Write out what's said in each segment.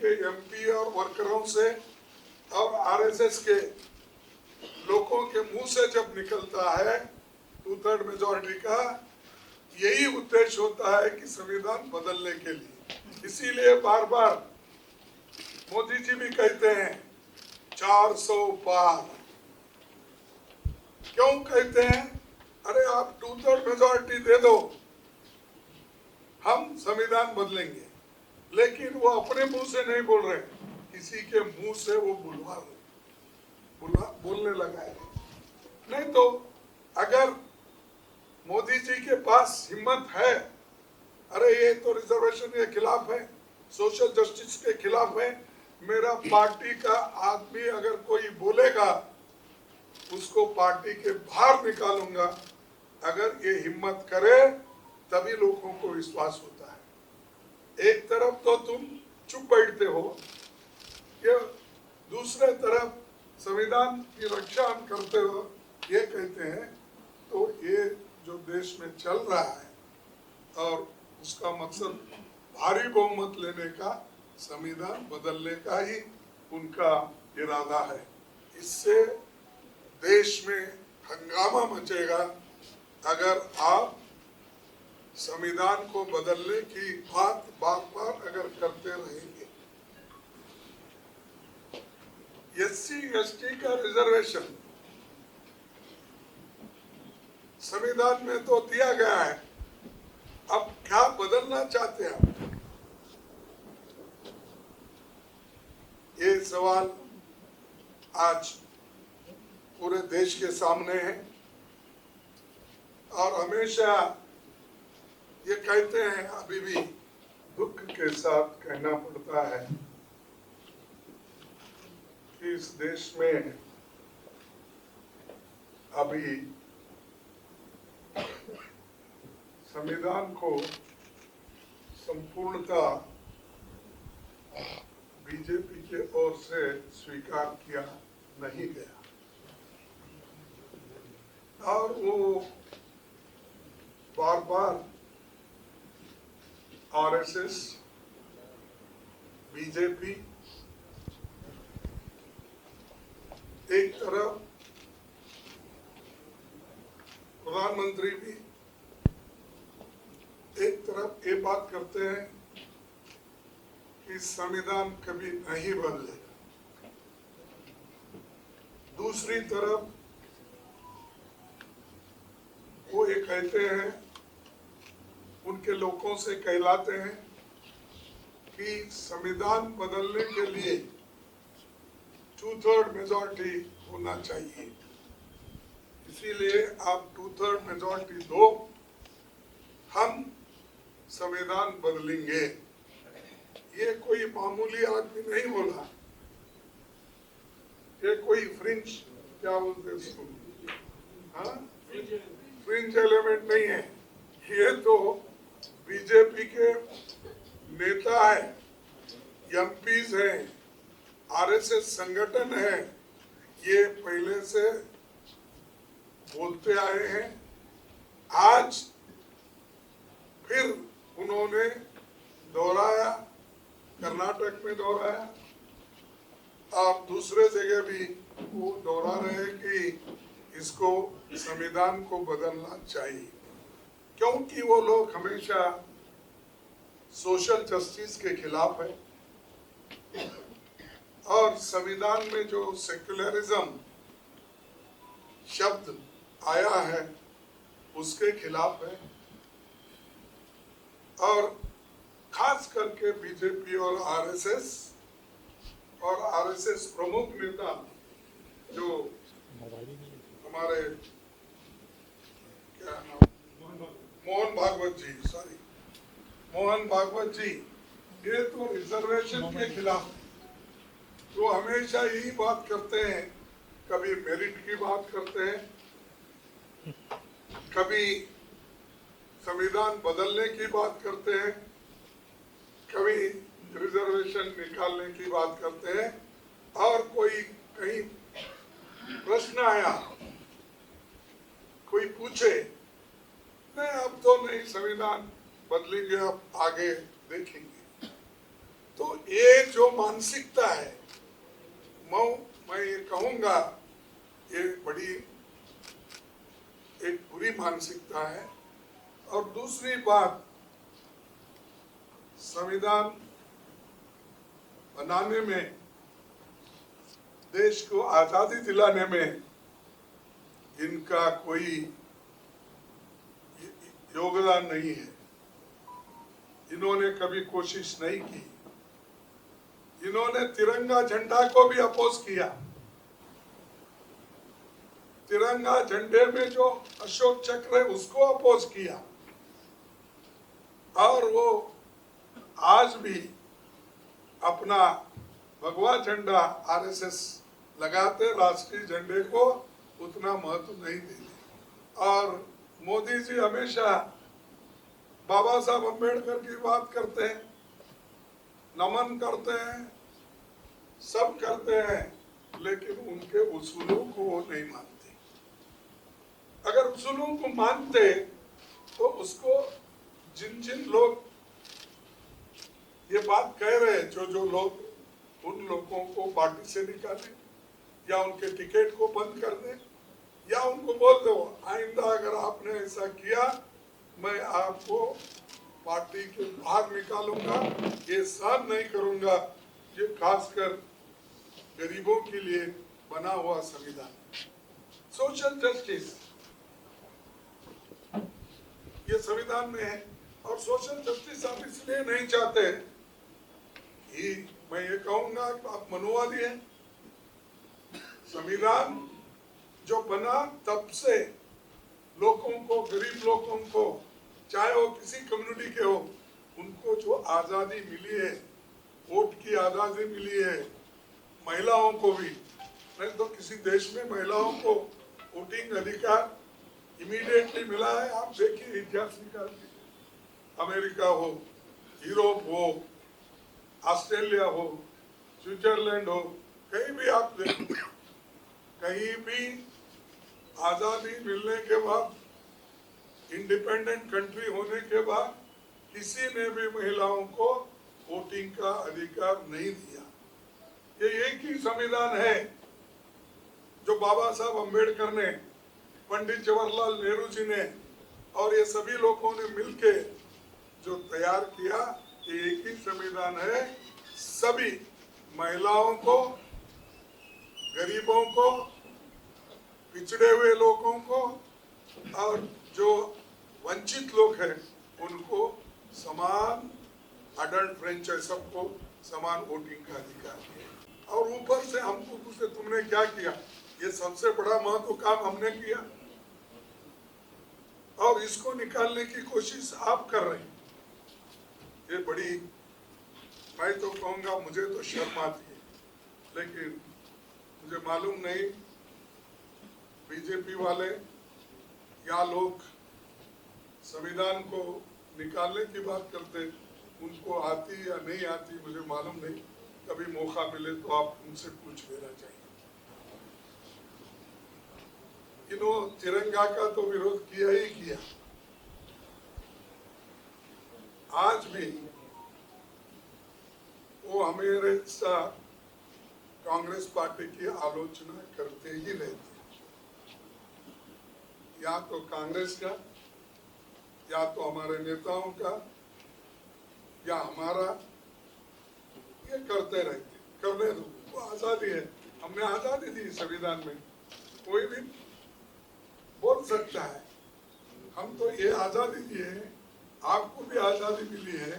के एमपी और वर्करों से और आरएसएस के लोगों के मुंह से जब निकलता है 2/3 मेजॉरिटी का, यही उद्देश्य होता है कि संविधान बदलने के लिए। इसीलिए बार बार मोदी जी भी कहते हैं 400 पार। क्यों कहते हैं? अरे आप 2/3 मेजॉरिटी दे दो, हम संविधान बदलेंगे। लेकिन वो अपने मुंह से नहीं बोल रहे, किसी के मुंह से वो बोलने लगा है। नहीं तो अगर मोदी जी के पास हिम्मत है, अरे ये तो रिजर्वेशन के खिलाफ है, सोशल जस्टिस के खिलाफ है, मेरा पार्टी का आदमी अगर कोई बोलेगा उसको पार्टी के बाहर निकालूंगा, अगर ये हिम्मत करे तभी लोगों को विश्वास होता है। एक तरफ तो तुम चुप बैठते हो, ये दूसरे तरफ संविधान की रक्षा हम करते हो ये कहते हैं, तो ये जो देश में चल रहा है और उसका मकसद भारी बहुमत लेने का, संविधान बदलने का ही उनका इरादा है। इससे देश में हंगामा मचेगा अगर आप संविधान को बदलने की बात बार अगर करते रहेंगे। एससी एसटी का रिजर्वेशन संविधान में तो दिया गया है, अब क्या बदलना चाहते हैं आप? ये सवाल आज पूरे देश के सामने है और हमेशा ये कहते हैं, अभी भी दुख के साथ कहना पड़ता है कि इस देश में अभी संविधान को संपूर्णता बीजेपी के ओर से स्वीकार किया नहीं गया और वो बार बार आरएसएस, बीजेपी, एक तरफ प्रधानमंत्री भी एक तरफ ये बात करते हैं कि संविधान कभी नहीं बदलेगा, दूसरी तरफ वो ये कहते हैं, उनके लोगों से कहलाते हैं कि संविधान बदलने के लिए 2/3 मेजॉरिटी होना चाहिए, इसीलिए आप 2/3 मेजॉरिटी दो, हम संविधान बदलेंगे। ये कोई मामूली आदमी नहीं बोला, ये कोई फ्रिंज, क्या बोलते इसको, हाँ, फ्रिंज एलिमेंट नहीं है, ये तो बीजेपी के नेता है, एमपीज हैं, आरएसएस संगठन है, ये पहले से बोलते आए हैं। आज फिर उन्होंने दोहराया, कर्नाटक में दोहराया और दूसरे जगह भी वो दोहरा रहे कि इसको संविधान को बदलना चाहिए, क्योंकि वो लोग हमेशा सोशल जस्टिस के खिलाफ है और संविधान में जो सेक्युलरिज्म शब्द आया है उसके खिलाफ है और खास करके बीजेपी और आरएसएस प्रमुख नेता जो हमारे क्या नाम, मोहन भागवत जी, ये तो रिजर्वेशन के खिलाफ, तो हमेशा यही बात करते हैं, कभी मेरिट की बात करते हैं, कभी संविधान बदलने की बात करते हैं, कभी रिजर्वेशन निकालने की बात करते हैं और कोई कहीं प्रश्न आया, कोई पूछे, नहीं अब तो नहीं संविधान बदलेंगे, अब आगे देखेंगे। तो ये जो जो मानसिकता है, मैं ये कहूंगा, ये बड़ी एक बुरी मानसिकता है। और दूसरी बात, संविधान बनाने में, देश को आजादी दिलाने में इनका कोई योगदान नहीं है। इन्होंने कभी कोशिश नहीं की। इन्होंने तिरंगा झंडा को भी अपोज किया। तिरंगा झंडे में जो अशोक चक्र है उसको अपोज किया। और वो आज भी अपना भगवा झंडा आरएसएस लगाते, राष्ट्रीय झंडे को उतना महत्व नहीं देते। और मोदी जी हमेशा बाबा साहब अम्बेडकर की बात करते हैं, नमन करते हैं, सब करते हैं, लेकिन उनके उसूलों को वो नहीं मानते। अगर उसूलों को मानते तो उसको जिन जिन लोग ये बात कह रहे हैं, जो लोग, उन लोगों को पार्टी से निकाले या उनके टिकट को बंद कर दे, या उनको बोल दो आइंदा अगर आपने ऐसा किया मैं आपको पार्टी के बाहर निकालूंगा, ये सहन नहीं करूंगा। ये खासकर गरीबों के लिए बना हुआ संविधान, सोशल जस्टिस, ये संविधान में है। और सोशल जस्टिस आप इसलिए नहीं चाहते कि मैं ये कहूंगा कि आप मनुवादी हैं। संविधान जो बना तब से लोगों को, गरीब लोगों को, चाहे वो किसी कम्युनिटी के हो, उनको जो आजादी मिली है, वोट की आजादी मिली है, महिलाओं को भी, नहीं तो किसी देश में महिलाओं को वोटिंग अधिकार इमीडिएटली मिला है। आप देखिए इतिहास निकाल के, अमेरिका हो, यूरोप हो, ऑस्ट्रेलिया हो, स्विट्जरलैंड हो, कहीं भी आप देखिए, कहीं भी आजादी मिलने के बाद, इंडिपेंडेंट कंट्री होने के बाद, किसी ने भी महिलाओं को वोटिंग का अधिकार नहीं दिया। ये एक ही संविधान है जो बाबा साहब अम्बेडकर ने, पंडित जवाहरलाल नेहरू जी ने और ये सभी लोगों ने मिलके जो तैयार किया, ये एक ही संविधान है। सभी महिलाओं को, गरीबों को, पिछड़े हुए लोगों को और जो वंचित लोग हैं उनको समान अडल्ट फ्रेंचाइज, सबको समान वोटिंग का अधिकार है। और ऊपर से हमको पूछते तुमने क्या किया, ये सबसे बड़ा महत्व काम हमने किया और इसको निकालने की कोशिश आप कर रहे हैं। ये बड़ी, मैं तो कहूँगा मुझे तो शर्म आती है, लेकिन मुझे मालूम नहीं बीजेपी वाले या लोग संविधान को निकालने की बात करते, उनको आती या नहीं आती मुझे मालूम नहीं। कभी मौका मिले तो आप उनसे पूछ लेना चाहिए। इन्हों तिरंगा का तो विरोध किया ही किया। आज भी वो हमेशा कांग्रेस पार्टी की आलोचना करते ही रहते हैं, या तो कांग्रेस का, या तो हमारे नेताओं का, या हमारा, ये करते रहते। करने दो, वो आजादी है, हमने आजादी दी संविधान में, कोई भी बोल सकता है। हम तो ये आजादी दिए, आपको भी आजादी मिली है,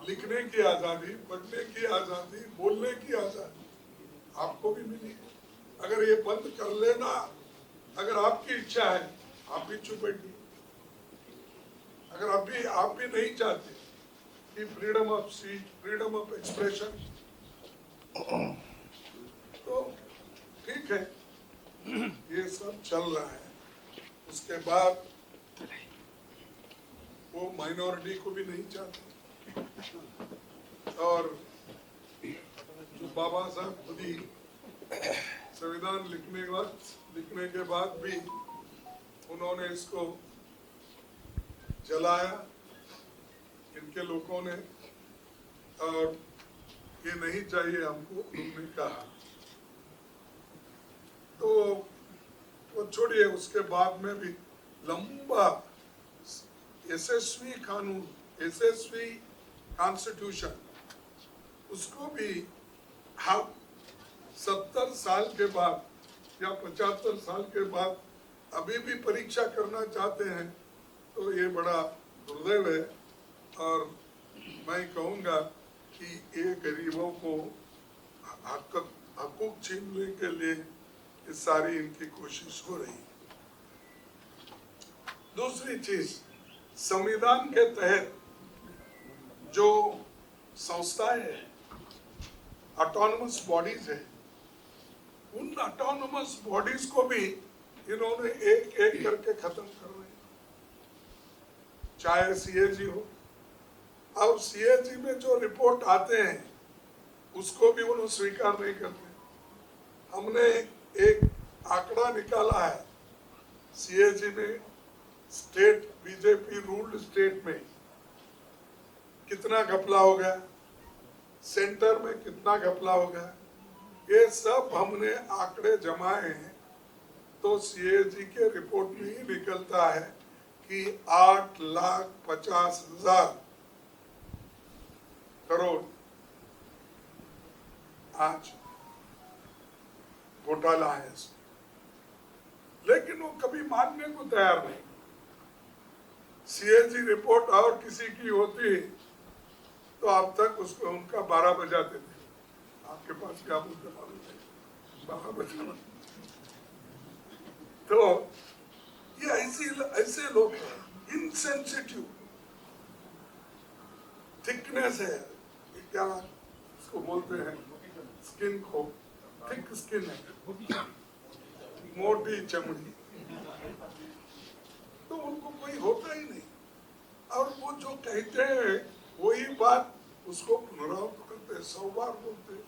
लिखने की आजादी, पढ़ने की आजादी, बोलने की आजादी आपको भी मिली है। अगर ये बंद कर लेना, अगर आपकी इच्छा है, आप भी चुप बैठिए। अगर आप भी नहीं चाहते कि freedom of speech, freedom of expression, तो ठीक है, ये सब चल रहा है। उसके बाद वो माइनॉरिटी को भी नहीं चाहते। और जो बाबा साहब खुद ही संविधान लिखने के बाद भी उन्होंने इसको जलाया, इनके लोगों ने। और ये नहीं चाहिए हमको, उन्होंने कहा। तो वो छोड़िए, उसके बाद में भी लंबा यशस्वी कानून, यशस्वी कॉन्स्टिट्यूशन, उसको भी हम 70 साल के बाद या 75 साल के बाद अभी भी परीक्षा करना चाहते हैं, तो ये बड़ा दुर्दैव है। और मैं कहूँगा कि ये गरीबों को हकूक छीनने के लिए ये सारी इनकी कोशिश हो रही है। दूसरी चीज, संविधान के तहत जो संस्थाएं हैं, ऑटोनमस बॉडीज है, उन ऑटोनमस बॉडीज को भी इन्होंने एक एक करके खत्म कर रहे हैं। चाहे सीएजी हो, और सीएजी में जो रिपोर्ट आते हैं उसको भी उन्होंने स्वीकार नहीं करते। हमने एक आंकड़ा निकाला है, सीएजी में स्टेट, बीजेपी रूल्ड स्टेट में कितना घपला हो गया, सेंटर में कितना घपला हो गया, ये सब हमने आंकड़े जमाए हैं। तो सीएजी के रिपोर्ट में ही निकलता है कि 8,50,000 करोड़ आज घोटाला है इसमें, लेकिन वो कभी मानने को तैयार नहीं। सीएजी रिपोर्ट और किसी की होती तो अब तक उसको उनका 12 बजा देते। आपके पास क्या बोलते मालूम है, 12 बजा। तो ये ऐसे लोग हैं, इनसेंसिटिव, थिकनेस है, क्या इसको बोलते हैं, स्किन को थिक स्किन है, मोटी चमड़ी, तो उनको कोई होता ही नहीं। और वो जो कहते हैं वही बात उसको पुनरावृत्त करते हैं, 100 बार बोलते हैं।